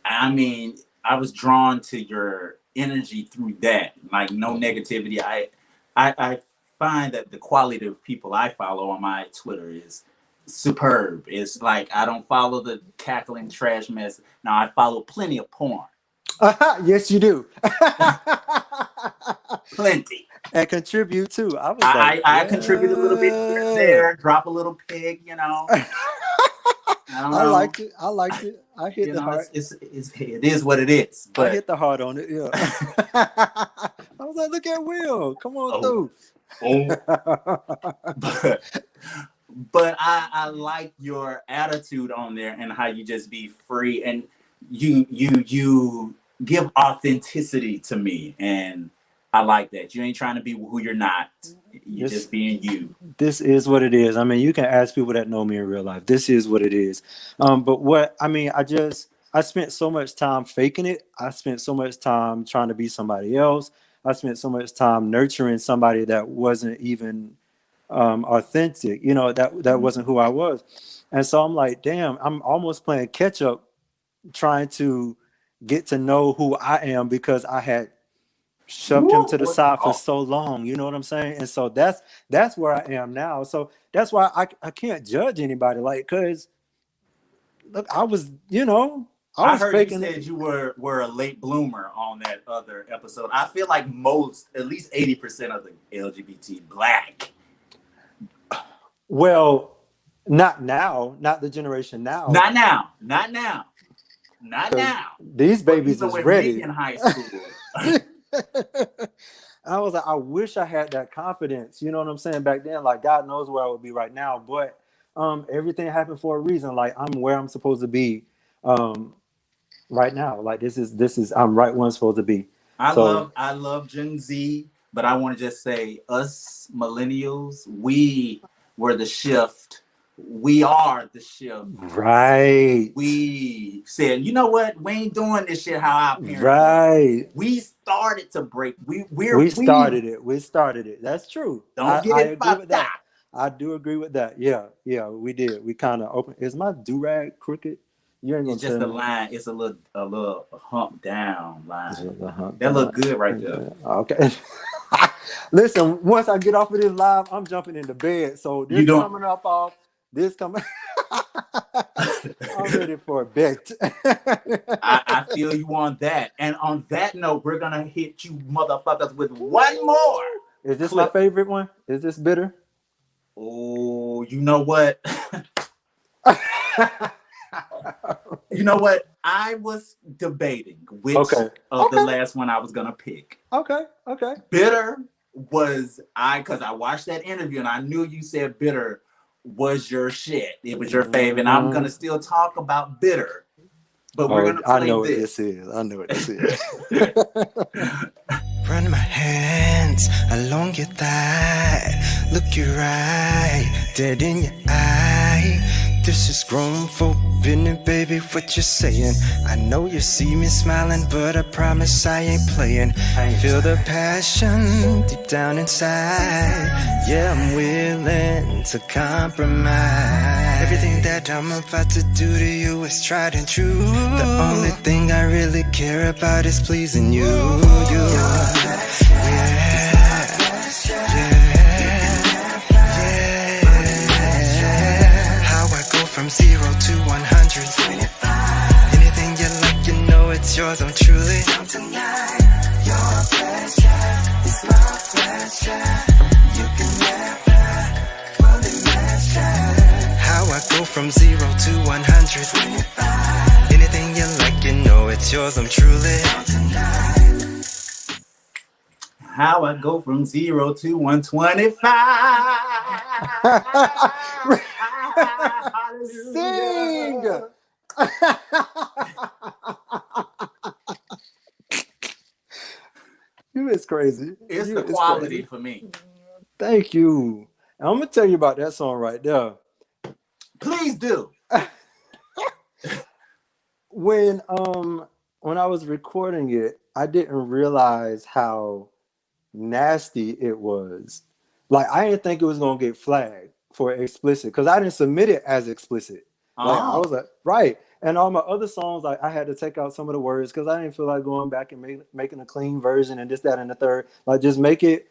[SPEAKER 2] I mean, I was drawn to your energy through that. Like no negativity. I find that the quality of people I follow on my Twitter is superb. It's like I don't follow the cackling trash mess. Now I follow plenty of porn.
[SPEAKER 3] Yes, you do.
[SPEAKER 2] Plenty.
[SPEAKER 3] And contribute too. I was
[SPEAKER 2] I,
[SPEAKER 3] like,
[SPEAKER 2] I, I contribute a little bit here and
[SPEAKER 3] yeah.
[SPEAKER 2] there, drop a little pig, you know. I don't
[SPEAKER 3] I
[SPEAKER 2] know.
[SPEAKER 3] liked it. I liked it. I hit
[SPEAKER 2] You
[SPEAKER 3] the
[SPEAKER 2] know,
[SPEAKER 3] heart.
[SPEAKER 2] it is what it is.
[SPEAKER 3] I
[SPEAKER 2] But
[SPEAKER 3] hit the heart on it. Yeah. I was like, look at Will. Come on
[SPEAKER 2] oh,
[SPEAKER 3] through.
[SPEAKER 2] oh, but I like your attitude on there and how you just be free and you give authenticity to me, and I like that. You ain't trying to be who you're not. You're
[SPEAKER 3] This
[SPEAKER 2] just being you.
[SPEAKER 3] this is what it is. I mean, you can ask people that know me in real life. This is what it is. But what I mean, I spent so much time faking it. I spent so much time trying to be somebody else. I spent so much time nurturing somebody that wasn't even authentic. You know, that wasn't who I was. And so I'm like, damn, I'm almost playing catch up, trying to get to know who I am because I had shoved him
[SPEAKER 2] Woo,
[SPEAKER 3] to the
[SPEAKER 2] what?
[SPEAKER 3] side for
[SPEAKER 2] Oh,
[SPEAKER 3] so long. You know what I'm saying? And so that's where I am now. So that's why I can't judge anybody. Like, cause look, I was, I
[SPEAKER 2] I
[SPEAKER 3] was
[SPEAKER 2] heard you
[SPEAKER 3] faking it.
[SPEAKER 2] said you were a late bloomer on that other episode. I feel like most, at least 80% of the LGBT black.
[SPEAKER 3] Well, not now, not the generation now.
[SPEAKER 2] Not now, not now, not
[SPEAKER 3] Because
[SPEAKER 2] now.
[SPEAKER 3] these
[SPEAKER 2] But
[SPEAKER 3] babies
[SPEAKER 2] even
[SPEAKER 3] is
[SPEAKER 2] with me
[SPEAKER 3] ready.
[SPEAKER 2] in high school,
[SPEAKER 3] I was like, I wish I had that confidence. You know what I'm saying? Back then, like God knows where I would be right now. But everything happened for a reason. Like I'm where I'm supposed to be right now. Like this is I'm right where I'm supposed to be. So
[SPEAKER 2] I love Gen Z, but I want to just say us millennials, we were the shift. We are the shift.
[SPEAKER 3] right,
[SPEAKER 2] We said, you know what? We ain't doing this shit how our parents did it.
[SPEAKER 3] right.
[SPEAKER 2] We started to break.
[SPEAKER 3] We started it. That's true.
[SPEAKER 2] Don't get
[SPEAKER 3] I
[SPEAKER 2] it
[SPEAKER 3] agree
[SPEAKER 2] fucked
[SPEAKER 3] with
[SPEAKER 2] up.
[SPEAKER 3] that. I do agree with that. Yeah, yeah, we did. We kind of open. Is my do rag crooked? You ain't
[SPEAKER 2] It's
[SPEAKER 3] gonna
[SPEAKER 2] just
[SPEAKER 3] tell
[SPEAKER 2] a
[SPEAKER 3] me.
[SPEAKER 2] line. It's a little hump down line.
[SPEAKER 3] Uh-huh.
[SPEAKER 2] That look good right there.
[SPEAKER 3] Okay. Listen, once I get off of this live, I'm jumping into bed. So
[SPEAKER 2] You
[SPEAKER 3] this
[SPEAKER 2] don't.
[SPEAKER 3] coming up off. This coming. I'm ready for a bet.
[SPEAKER 2] I feel you on that. And on that note, we're gonna hit you motherfuckers with one more
[SPEAKER 3] Is this my
[SPEAKER 2] clip.
[SPEAKER 3] favorite one? Is this bitter?
[SPEAKER 2] Oh, you know what? You know what? I was debating which
[SPEAKER 3] Okay.
[SPEAKER 2] of the last one I was gonna pick.
[SPEAKER 3] Okay. Okay.
[SPEAKER 2] Bitter was because I watched that interview and I knew you said bitter was your shit. It was your fave, and I'm gonna still talk about bitter, but we're
[SPEAKER 3] Oh,
[SPEAKER 2] gonna
[SPEAKER 3] I
[SPEAKER 2] play
[SPEAKER 3] know what
[SPEAKER 2] this.
[SPEAKER 3] this is. I know what this is.
[SPEAKER 1] Run my hands along your thigh. Look you right, dead in your eye. This is grown folk business, baby, what you saying? I know you see me smiling, but I promise I ain't playing. I feel the passion deep down inside. Yeah, I'm willing to compromise. Everything that I'm about to do to you is tried and true. The only thing I really care about is pleasing you. From 0 to 100. Anything you like, you know it's yours. I'm truly tonight. Your pleasure is my pleasure. You can never fully measure how I go from 0 to 100. Anything you like, you know it's yours. I'm truly tonight.
[SPEAKER 2] How I go from 0 to 125.
[SPEAKER 3] Sing. You is crazy.
[SPEAKER 2] It's
[SPEAKER 3] You
[SPEAKER 2] the
[SPEAKER 3] is
[SPEAKER 2] quality
[SPEAKER 3] crazy.
[SPEAKER 2] for me.
[SPEAKER 3] Thank you. I'm gonna tell you about that song right there.
[SPEAKER 2] Please do.
[SPEAKER 3] when I was recording it, I didn't realize how nasty it was. Like I didn't think it was gonna get flagged for explicit because I didn't submit it as explicit. Like I
[SPEAKER 2] Oh,
[SPEAKER 3] was like, right. And all my other songs, like I had to take out some of the words because I didn't feel like going back and making a clean version and this, that, and the third. Like just make it,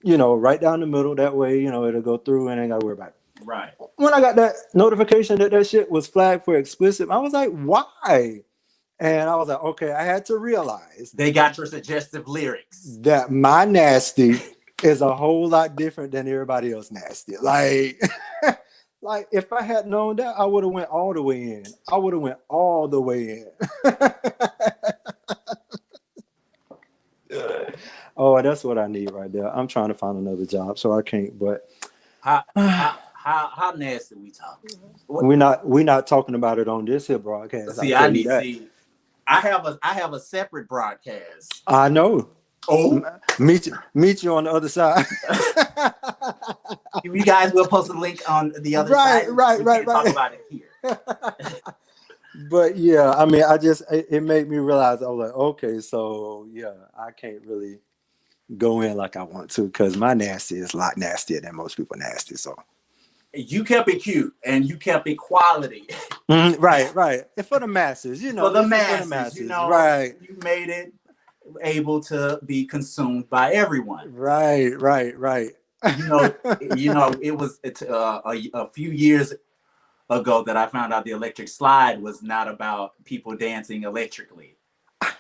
[SPEAKER 3] right down the middle. That way, it'll go through and ain't gotta worry about it.
[SPEAKER 2] right.
[SPEAKER 3] When I got that notification that shit was flagged for explicit, I was like, why? And I was like, okay, I had to realize
[SPEAKER 2] They got your suggestive lyrics.
[SPEAKER 3] that my nasty is a whole lot different than everybody else nasty. Like, like if I had known that, I would have went all the way in. I would have went all the way in. Oh, that's what I need right there. I'm trying to find another job, so I can't. But
[SPEAKER 2] How nasty we talking?
[SPEAKER 3] we're not talking about it on this here broadcast.
[SPEAKER 2] See,
[SPEAKER 3] I'll tell you that.
[SPEAKER 2] I have a separate broadcast.
[SPEAKER 3] I know.
[SPEAKER 2] Oh,
[SPEAKER 3] Meet you on the other side.
[SPEAKER 2] you guys will post a link on the other side.
[SPEAKER 3] Right.
[SPEAKER 2] Talk about it here.
[SPEAKER 3] But yeah, I mean, it made me realize I was like, okay, so yeah, I can't really go in like I want to because my nasty is a lot nastier than most people nasty. So
[SPEAKER 2] You kept it cute and you kept it quality.
[SPEAKER 3] right. And for the masses,
[SPEAKER 2] For the masses,
[SPEAKER 3] right.
[SPEAKER 2] You made it able to be consumed by everyone.
[SPEAKER 3] Right.
[SPEAKER 2] It was a few years ago that I found out the electric slide was not about people dancing electrically.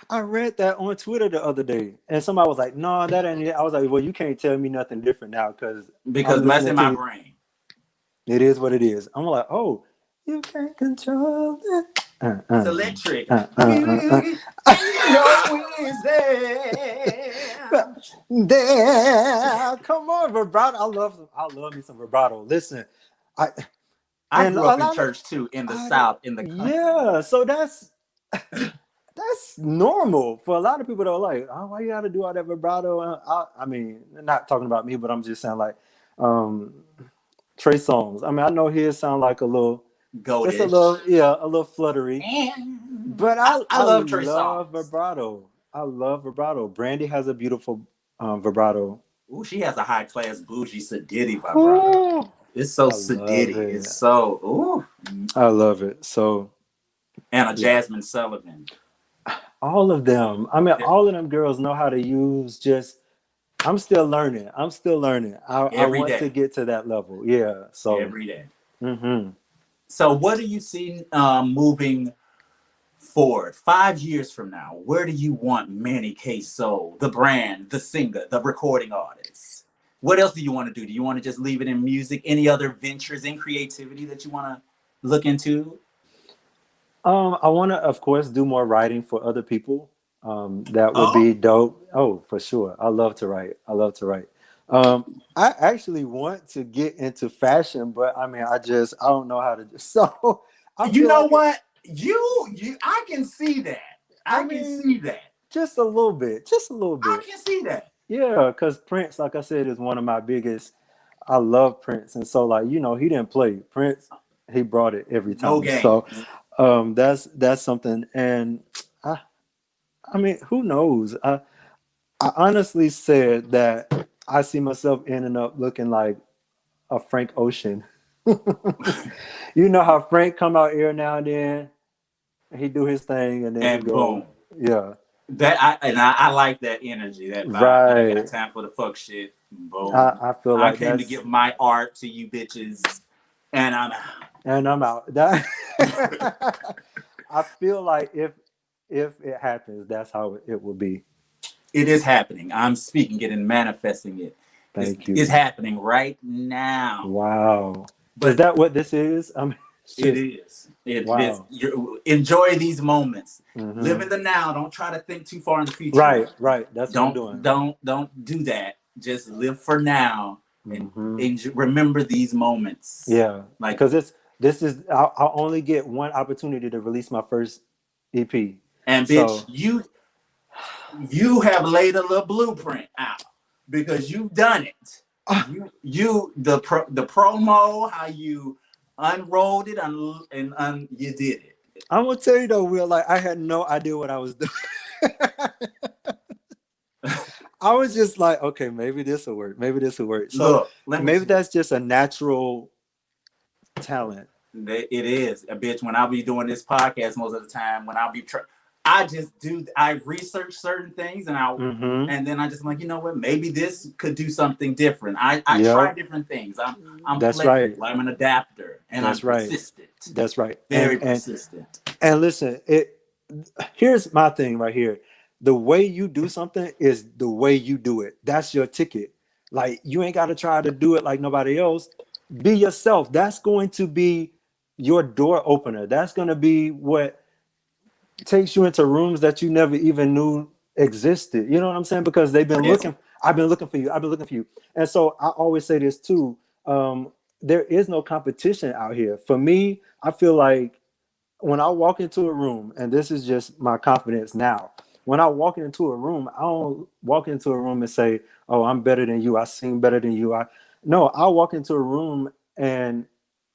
[SPEAKER 3] I read that on Twitter the other day, and somebody was like, "No, that ain't it." I was like, "Well, you can't tell me nothing different now because
[SPEAKER 2] that's in my brain.
[SPEAKER 3] It is what it is." I'm like, "Oh, you can't control it."
[SPEAKER 2] It's electric. Is there.
[SPEAKER 3] There, come on, vibrato. I love me some vibrato. Listen,
[SPEAKER 2] I grew up in church too, in the South, in the country.
[SPEAKER 3] Yeah, so that's normal for a lot of people that are like, oh, why you gotta do all that vibrato? I mean, not talking about me, but I'm just saying like Trey Songz. I mean, I know his sound like a little
[SPEAKER 2] goldish.
[SPEAKER 3] It's a little fluttery. But I love Trey Songz. Vibrato. I love vibrato. Brandy has a beautiful vibrato.
[SPEAKER 2] Ooh, she has a high class bougie sedity vibrato. Ooh, it's so sedity. It's so
[SPEAKER 3] I love it. So
[SPEAKER 2] and Jasmine Sullivan.
[SPEAKER 3] All of them. I mean, all of them girls know how to use just. I'm still learning. I want to get to that level. Yeah. So
[SPEAKER 2] every day.
[SPEAKER 3] Mm-hmm.
[SPEAKER 2] So what do you see moving forward 5 years from now? Where do you want Manny K. Soul, the brand, the singer, the recording artist? What else do you want to do? Do you want to just leave it in music? Any other ventures in creativity that you want to look into?
[SPEAKER 3] I want to, of course, do more writing for other people. That would be dope. Oh, for sure. I love to write. I actually want to get into fashion, but I mean, I don't know how to do so.
[SPEAKER 2] You know what? I can see that. I can see that.
[SPEAKER 3] Just a little bit.
[SPEAKER 2] I can see that.
[SPEAKER 3] Yeah, because Prince, like I said, is one of my biggest. I love Prince, and so like he didn't play Prince. He brought it every time. No game. So that's something, and I mean, who knows? I honestly said that I see myself ending up looking like a Frank Ocean. You know how Frank come out here now and then, and he do his thing, and then he go,
[SPEAKER 2] boom.
[SPEAKER 3] Yeah.
[SPEAKER 2] I like that energy, that vibe. Right. I got time for the fuck shit. Boom.
[SPEAKER 3] I feel like
[SPEAKER 2] I came to give my art to you bitches, and I'm out.
[SPEAKER 3] I feel like if it happens, that's how it will be.
[SPEAKER 2] It is happening. I'm speaking it and manifesting it.
[SPEAKER 3] Thank you.
[SPEAKER 2] It's happening right now.
[SPEAKER 3] Wow. But is that what this is? I mean,
[SPEAKER 2] it is. It is. Enjoy these moments. Mm-hmm. Live in the now. Don't try to think too far in the future.
[SPEAKER 3] Right. That's what I'm doing.
[SPEAKER 2] Don't do that. Just live for now and remember these moments.
[SPEAKER 3] Yeah. Like, because I'll only get one opportunity to release my first EP.
[SPEAKER 2] And bitch, you have laid a little blueprint out because you've done it. The promo, how you unrolled it and you did it.
[SPEAKER 3] I'm gonna tell you though, Will. Like I had no idea what I was doing. I was just like, okay, maybe this will work. Maybe this will work. So
[SPEAKER 2] Look, let me
[SPEAKER 3] maybe that's just a natural talent.
[SPEAKER 2] it is a bitch. When I'll be doing this podcast most of the time, when I'll be I research certain things
[SPEAKER 3] Mm-hmm.
[SPEAKER 2] and then I just like, you know what, maybe this could do something different. I try
[SPEAKER 3] Yep.
[SPEAKER 2] different things. I'm
[SPEAKER 3] That's right.
[SPEAKER 2] flexible. I'm an adapter, and I'm
[SPEAKER 3] That's right.
[SPEAKER 2] persistent.
[SPEAKER 3] That's right.
[SPEAKER 2] Very persistent.
[SPEAKER 3] And listen, here's my thing right here. The way you do something is the way you do it. That's your ticket. Like you ain't got to try to do it like nobody else. Be yourself. That's going to be your door opener. That's going to be what takes you into rooms that you never even knew existed. You know what I'm saying? Because they've been
[SPEAKER 2] Yes.
[SPEAKER 3] looking. I've been looking for you. I've been looking for you. And so I always say this too. There is no competition out here. For me, I feel like when I walk into a room, and this is just my confidence now, when I walk into a room, I don't walk into a room and say, "Oh, I'm better than you. I sing better than you." No, I walk into a room and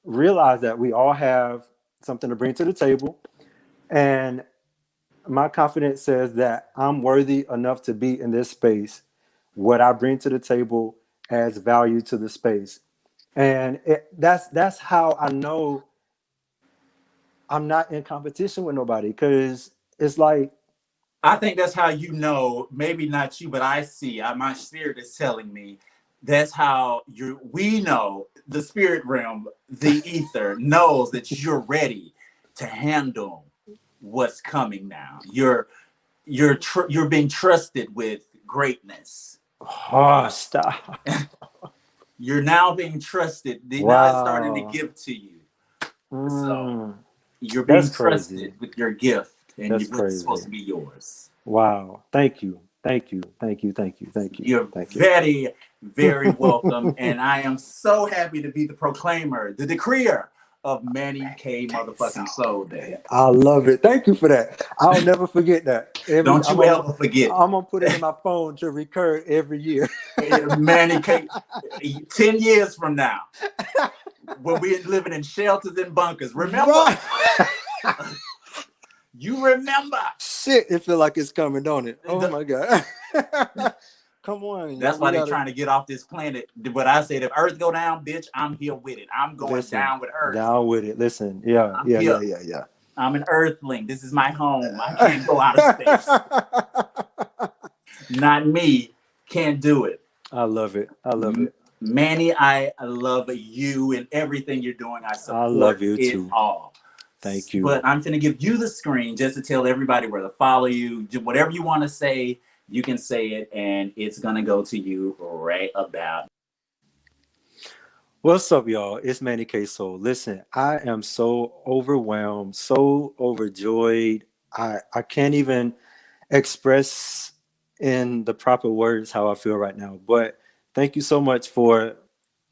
[SPEAKER 3] realize that we all have something to bring to the table, and my confidence says that I'm worthy enough to be in this space. What I bring to the table adds value to the space, and that's how I know I'm not in competition with nobody, because it's like,
[SPEAKER 2] I think that's how you know, maybe not you, but I see. My spirit is telling me that's how we know the spirit realm, the ether knows that you're ready to handle what's coming now. You're being trusted with greatness.
[SPEAKER 3] oh, stop.
[SPEAKER 2] You're now being trusted. Now it's starting to
[SPEAKER 3] Wow.
[SPEAKER 2] give to you. So
[SPEAKER 3] Mm,
[SPEAKER 2] you're being
[SPEAKER 3] that's crazy.
[SPEAKER 2] trusted with your gift and
[SPEAKER 3] That's
[SPEAKER 2] what's supposed
[SPEAKER 3] crazy.
[SPEAKER 2] to be yours.
[SPEAKER 3] Wow. Thank you. Thank you. Thank you. Thank you. Thank you.
[SPEAKER 2] You're
[SPEAKER 3] Thank you.
[SPEAKER 2] very, very welcome. And I am so happy to be the proclaimer, the decreer of Manny K motherfucking Soul Day.
[SPEAKER 3] I love it. Thank you for that. I'll never forget that.
[SPEAKER 2] Don't you ever forget
[SPEAKER 3] I'm gonna put it in my phone to recur every year.
[SPEAKER 2] it. Manny K, 10 years from now, when we're living in shelters and bunkers. Remember?
[SPEAKER 3] Right.
[SPEAKER 2] You remember?
[SPEAKER 3] Shit, it feel like it's coming, don't it? Oh my god. Come on.
[SPEAKER 2] That's why they're trying to get off this planet. But I said, if Earth go down, bitch, I'm here with it. I'm going down with Earth.
[SPEAKER 3] Down with it. Listen, yeah.
[SPEAKER 2] I'm an Earthling. This is my home. I can't go out of space. Not me. Can't do it.
[SPEAKER 3] I love it. I love it.
[SPEAKER 2] Manny, I love you and everything you're doing. I support
[SPEAKER 3] I love you
[SPEAKER 2] it
[SPEAKER 3] too.
[SPEAKER 2] all.
[SPEAKER 3] Thank you.
[SPEAKER 2] But I'm going to give you the screen just to tell everybody where to follow you. Whatever you want to say, you can say it, and it's going to go to you right about.
[SPEAKER 3] What's up, y'all? It's Manny K Soul. Listen, I am so overwhelmed, so overjoyed. I can't even express in the proper words how I feel right now. But thank you so much for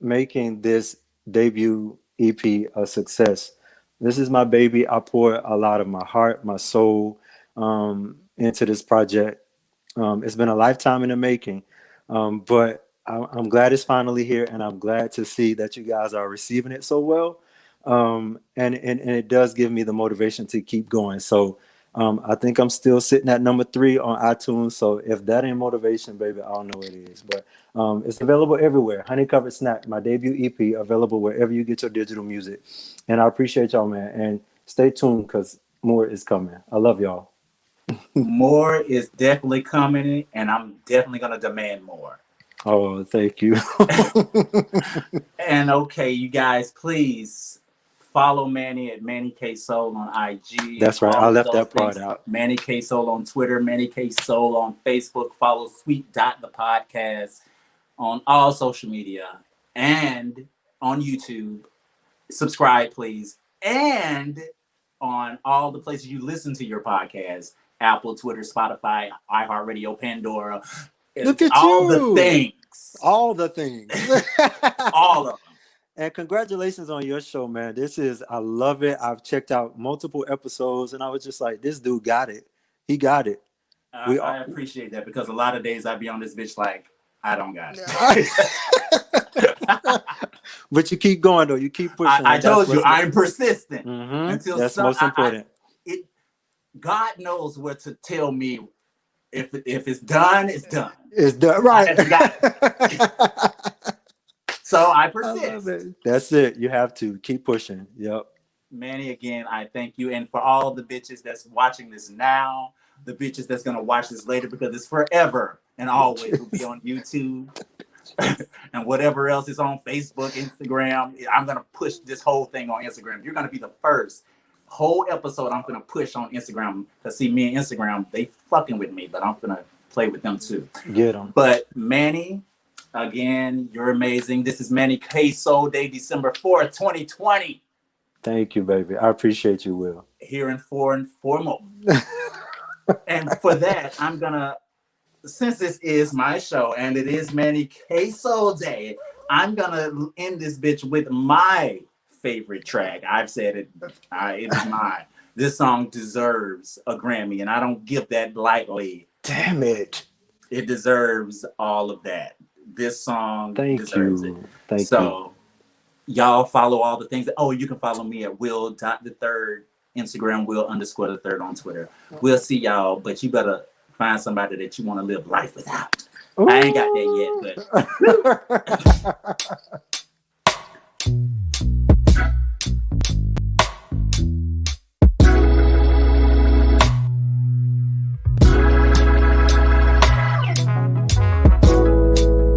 [SPEAKER 3] making this debut EP a success. This is my baby. I pour a lot of my heart, my soul into this project. It's been a lifetime in the making, but I'm glad it's finally here, and I'm glad to see that you guys are receiving it so well. And it does give me the motivation to keep going. So I think I'm still sitting at number 3 on iTunes. So if that ain't motivation, baby, I don't know what it is. But it's available everywhere. Honey Covered Snack, my debut EP, available wherever you get your digital music. And I appreciate y'all, man. And stay tuned, because more is coming. I love y'all.
[SPEAKER 2] More is definitely coming, and I'm definitely going to demand more.
[SPEAKER 3] Oh, thank you.
[SPEAKER 2] And okay, you guys, please follow Manny at Manny K Soul on IG.
[SPEAKER 3] That's right. I left that part out.
[SPEAKER 2] Manny K Soul on Twitter, Manny K Soul on Facebook. Follow Sweet Dot the podcast on all social media and on YouTube. Subscribe, please. And on all the places you listen to your podcast: Apple, Twitter, Spotify, iHeartRadio, Pandora.
[SPEAKER 3] Look at
[SPEAKER 2] all
[SPEAKER 3] you.
[SPEAKER 2] the things.
[SPEAKER 3] All the things.
[SPEAKER 2] All of them.
[SPEAKER 3] And congratulations on your show, man. I love it. I've checked out multiple episodes, and I was just like, this dude got it. He got it.
[SPEAKER 2] I appreciate that, because a lot of days I be on this bitch like, I don't got it.
[SPEAKER 3] But you keep going, though. You keep pushing.
[SPEAKER 2] I told you, I'm persistent.
[SPEAKER 3] That's most important.
[SPEAKER 2] God knows what to tell me. If it's done, it's done.
[SPEAKER 3] It's done, right?
[SPEAKER 2] So I
[SPEAKER 3] I
[SPEAKER 2] persist.
[SPEAKER 3] love it. That's it. You have to keep pushing. Yep.
[SPEAKER 2] Manny, again, I thank you. And for all the bitches that's watching this now, the bitches that's going to watch this later, because it's forever and always will be on YouTube and whatever else is on Facebook, Instagram. I'm going to push this whole thing on Instagram. You're going to be the first whole episode I'm going to push on Instagram. Because see, me and Instagram, they fucking with me, but I'm going to play with them too.
[SPEAKER 3] Get them.
[SPEAKER 2] But Manny, again, you're amazing. This is Manny K Soul Day, December 4th, 2020.
[SPEAKER 3] Thank you, baby. I appreciate you, Will.
[SPEAKER 2] Here and foremost. And for that, I'm gonna, since this is my show and it is Manny K Soul Day, I'm gonna end this bitch with my favorite track. I've said it, it is mine. This song deserves a Grammy, and I don't give that lightly.
[SPEAKER 3] Damn it.
[SPEAKER 2] It deserves all of that. This song deserves it.
[SPEAKER 3] Thank you.
[SPEAKER 2] So y'all follow all the things. Oh, you can follow me at will.the3rd, Instagram, will_the3rd on Twitter. We'll see y'all, but you better find somebody that you want to live life without. Ooh. I ain't got that yet, but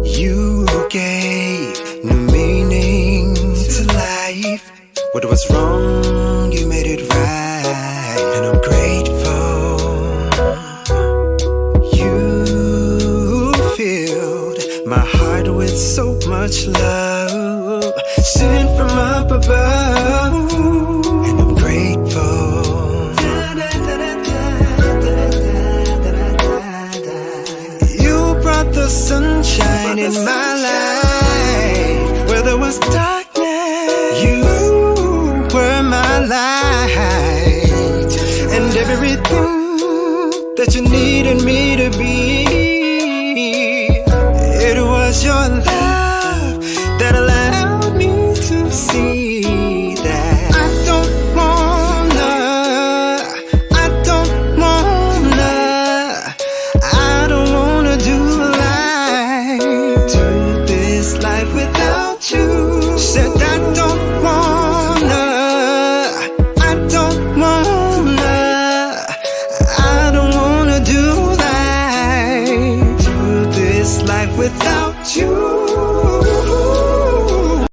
[SPEAKER 1] you gave new meaning to life. What was wrong, you made it right, and I'm grateful. You filled my heart with so much love, sent from up above, and I'm grateful. You brought the sunshine in my life where there was darkness. You were my light, and everything that you needed me to be.